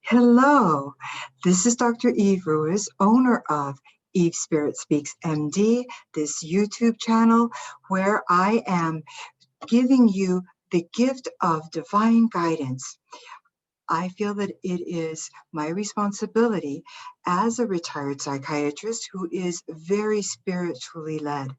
Hello, this is Dr. Eve Ruiz, owner of Eve Spirit Speaks MD, this YouTube channel where I am giving you the gift of divine guidance. I feel that it is my responsibility as a retired psychiatrist who is very spiritually led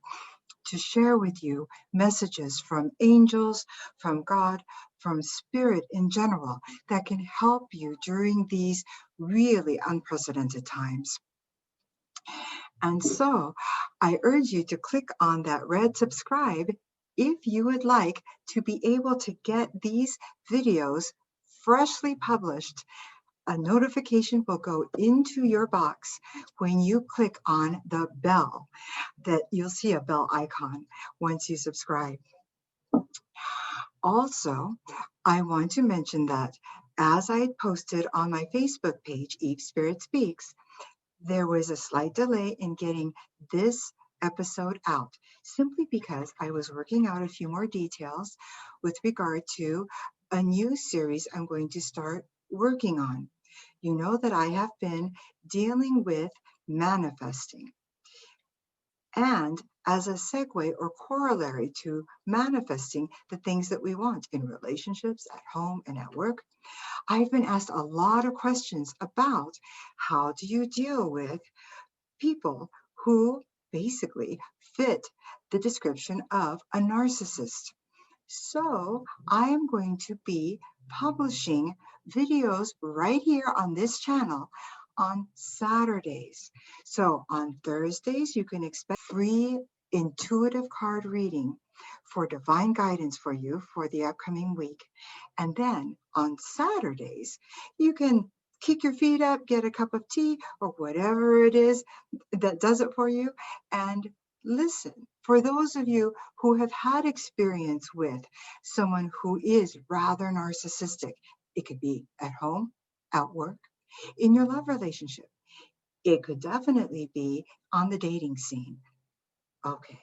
to share with you messages from angels, from God, from spirit in general that can help you during these really unprecedented times. And so I urge you to click on that red subscribe if you would like to be able to get these videos freshly published. A notification will go into your box when you click on the bell. That you'll see a bell icon once you subscribe. Also, I want to mention that as I posted on my Facebook page, Eve Spirit Speaks, there was a slight delay in getting this episode out, simply because I was working out a few more details with regard to a new series I'm going to start working on. You know that I have been dealing with manifesting. And as a segue or corollary to manifesting the things that we want in relationships, at home, and at work, I've been asked a lot of questions about how do you deal with people who basically fit the description of a narcissist. So I am going to be publishing videos right here on this channel on Saturdays. So on Thursdays, you can expect free intuitive card reading for divine guidance for you for the upcoming week. And then on Saturdays, you can kick your feet up, get a cup of tea or whatever it is that does it for you, and listen. For those of you who have had experience with someone who is rather narcissistic, it could be at home, at work, in your love relationship. It could definitely be on the dating scene. Okay,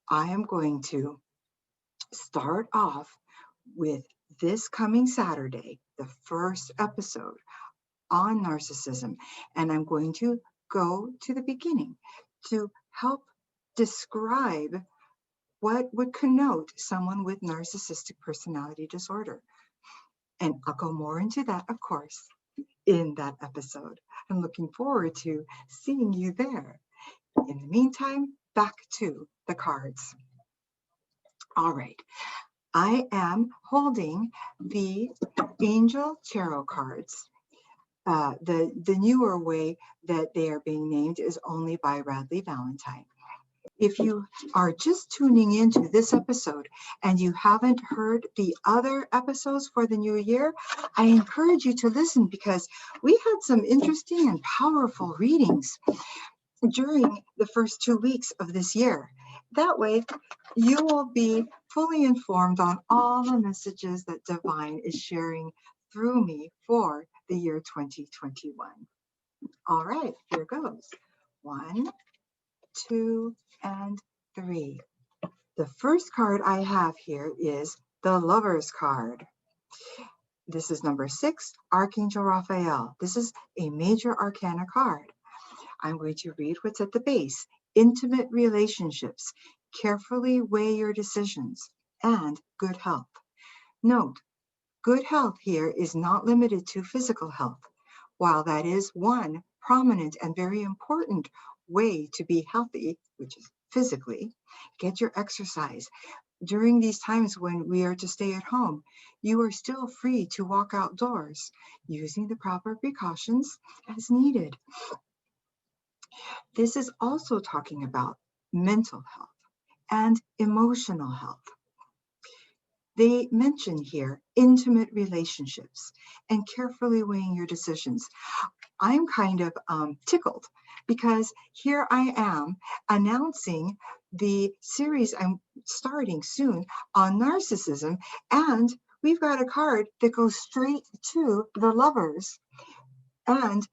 I am going to start off with this coming Saturday, the first episode on narcissism, and I'm going to go to the beginning to help describe what would connote someone with narcissistic personality disorder. And I'll go more into that, of course, in that episode. I'm looking forward to seeing you there. In the meantime, back to the cards. All right. I am holding the Angel Tarot cards. The newer way that they are being named is only by Radley Valentine. If you are just tuning into this episode and you haven't heard the other episodes for the new year, I encourage you to listen because we had some interesting and powerful readings during the first 2 weeks of this year. That way, you will be fully informed on all the messages that Divine is sharing through me for the year 2021. All right, here goes. 1, 2, and 3. The first card I have here is the Lover's card. This is number 6, Archangel Raphael. This is a major arcana card. I'm going to read what's at the base. Intimate relationships. Carefully weigh your decisions. And good health. Note, good health here is not limited to physical health. While that is one prominent and very important way to be healthy, which is physically, get your exercise. During these times when we are to stay at home, you are still free to walk outdoors, using the proper precautions as needed. This is also talking about mental health and emotional health. They mention here intimate relationships and carefully weighing your decisions. I'm kind of tickled because here I am announcing the series I'm starting soon on narcissism, and we've got a card that goes straight to the Lovers and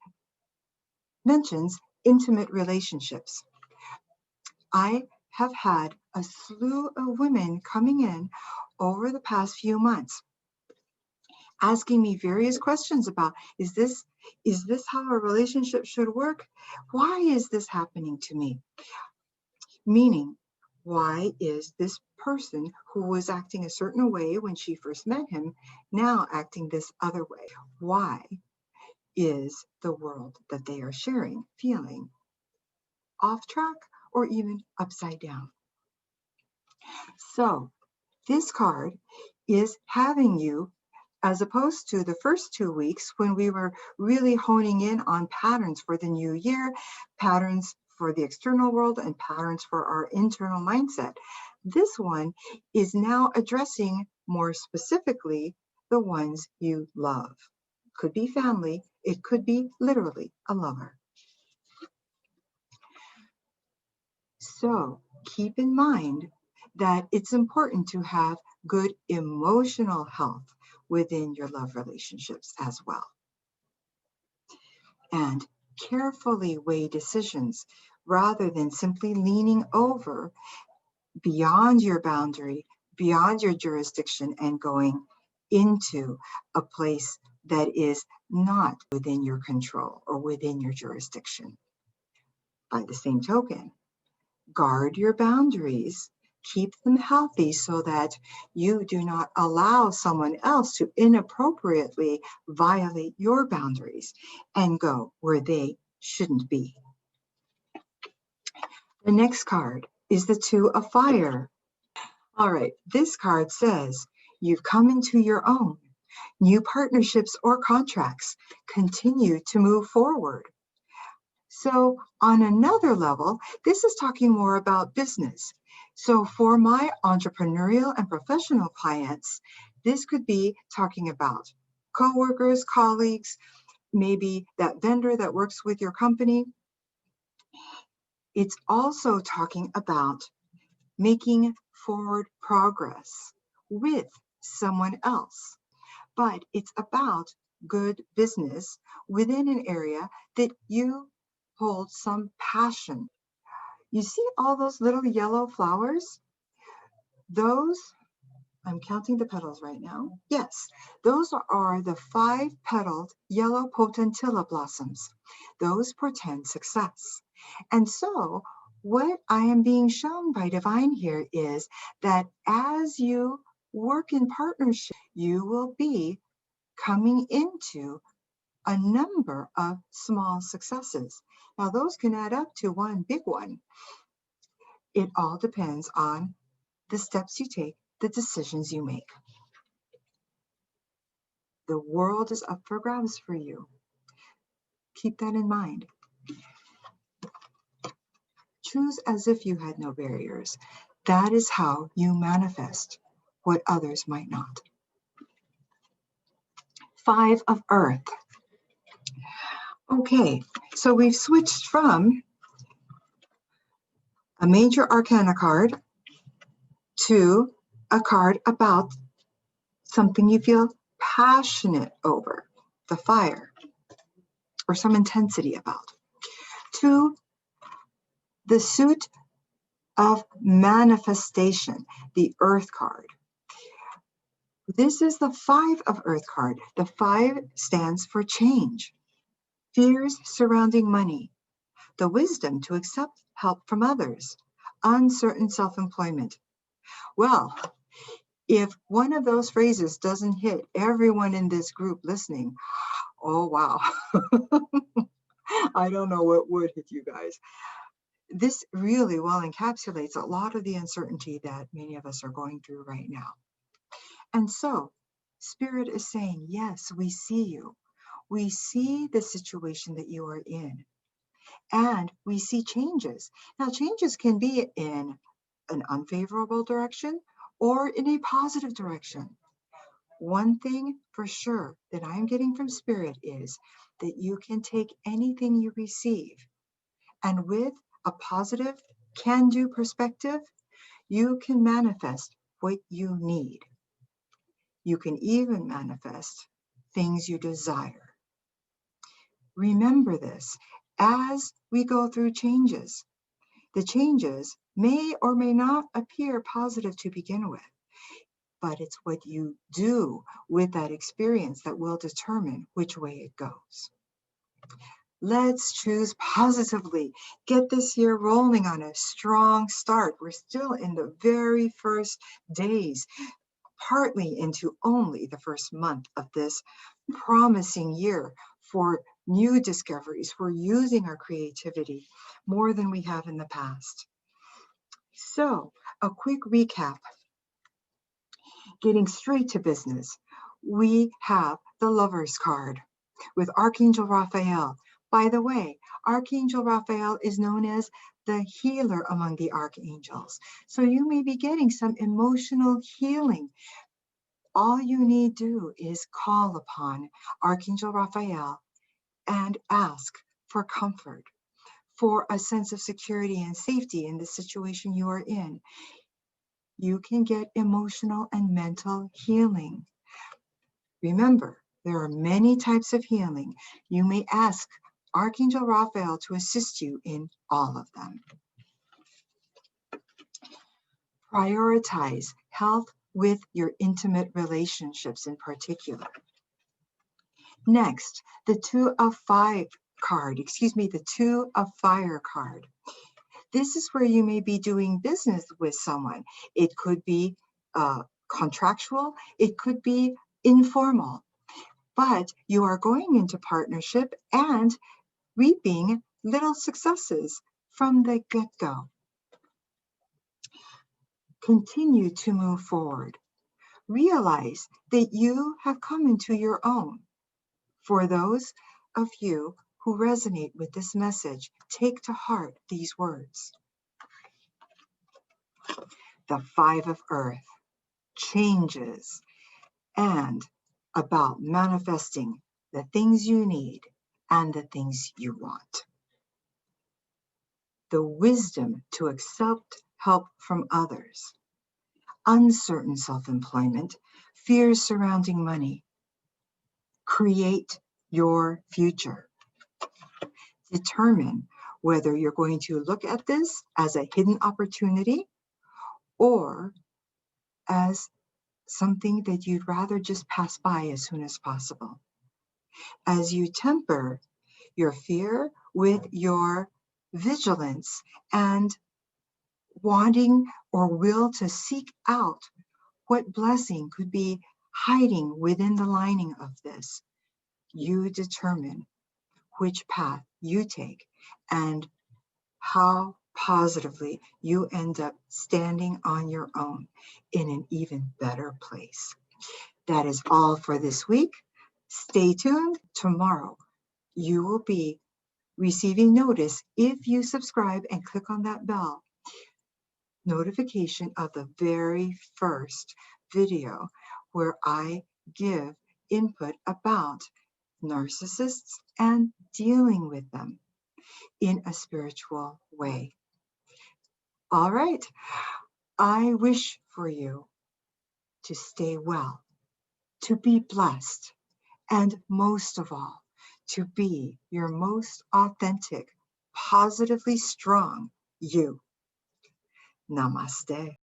mentions intimate relationships. I have had a slew of women coming in over the past few months asking me various questions about, is this how a relationship should work? Why is this happening to me? Meaning, why is this person who was acting a certain way when she first met him now acting this other way? Why is the world that they are sharing feeling off track or even upside down? So this card is having you, as opposed to the first 2 weeks when we were really honing in on patterns for the new year, patterns for the external world, and patterns for our internal mindset. This one is now addressing more specifically the ones you love. Could be family, it could be literally a lover. So keep in mind that it's important to have good emotional health within your love relationships as well. And carefully weigh decisions rather than simply leaning over beyond your boundary, beyond your jurisdiction, and going into a place that is not within your control or within your jurisdiction. By the same token, guard your boundaries, keep them healthy so that you do not allow someone else to inappropriately violate your boundaries and go where they shouldn't be. The next card is the Two of Fire. All right, this card says you've come into your own. New partnerships or contracts continue to move forward. So on another level, this is talking more about business. So for my entrepreneurial and professional clients, this could be talking about coworkers, colleagues, maybe that vendor that works with your company. It's also talking about making forward progress with someone else. But it's about good business within an area that you hold some passion. You see all those little yellow flowers? Those, I'm counting the petals right now. Yes, those are the 5-petaled yellow potentilla blossoms. Those portend success. And so what I am being shown by Divine here is that as you work in partnership, you will be coming into a number of small successes. Now, those can add up to one big one. It all depends on the steps you take, the decisions you make. The world is up for grabs for you. Keep that in mind. Choose as if you had no barriers. That is how you manifest what others might not. 5 of Earth. Okay, so we've switched from a major arcana card to a card about something you feel passionate over, the fire, or some intensity about, to the suit of manifestation, the Earth card. This is the 5 of Earth card. The 5 stands for change, fears surrounding money, the wisdom to accept help from others, uncertain self-employment. Well, if one of those phrases doesn't hit everyone in this group listening, oh wow, I don't know what would hit you guys. This really well encapsulates a lot of the uncertainty that many of us are going through right now. And so Spirit is saying, yes, we see you. We see the situation that you are in. And we see changes. Now, changes can be in an unfavorable direction or in a positive direction. One thing for sure that I'm getting from Spirit is that you can take anything you receive, and with a positive, can-do perspective, you can manifest what you need. You can even manifest things you desire. Remember this, as we go through changes, the changes may or may not appear positive to begin with, but it's what you do with that experience that will determine which way it goes. Let's choose positively. Get this year rolling on a strong start. We're still in the very first days, partly into only the first month of this promising year for new discoveries, for using our creativity more than we have in the past. So, a quick recap. Getting straight to business, we have the Lover's card with Archangel Raphael. By the way, Archangel Raphael is known as the healer among the archangels. So you may be getting some emotional healing. All you need to do is call upon Archangel Raphael and ask for comfort, for a sense of security and safety in the situation you are in. You can get emotional and mental healing. Remember, there are many types of healing. You may ask Archangel Raphael to assist you in all of them. Prioritize health with your intimate relationships in particular. Next, the Two of Fire card. This is where you may be doing business with someone. It could be contractual, it could be informal, but you are going into partnership and reaping little successes from the get-go. Continue to move forward. Realize that you have come into your own. For those of you who resonate with this message, take to heart these words. The Five of Earth, changes, and about manifesting the things you need and the things you want. The wisdom to accept help from others. Uncertain self-employment, fears surrounding money. Create your future. Determine whether you're going to look at this as a hidden opportunity or as something that you'd rather just pass by as soon as possible. As you temper your fear with your vigilance and wanting or will to seek out what blessing could be hiding within the lining of this, you determine which path you take and how positively you end up standing on your own in an even better place. That is all for this week. Stay tuned. Tomorrow, you will be receiving notice if you subscribe and click on that bell, notification of the very first video where I give input about narcissists and dealing with them in a spiritual way. All right, I wish for you to stay well, to be blessed, and most of all, to be your most authentic, positively strong you. Namaste.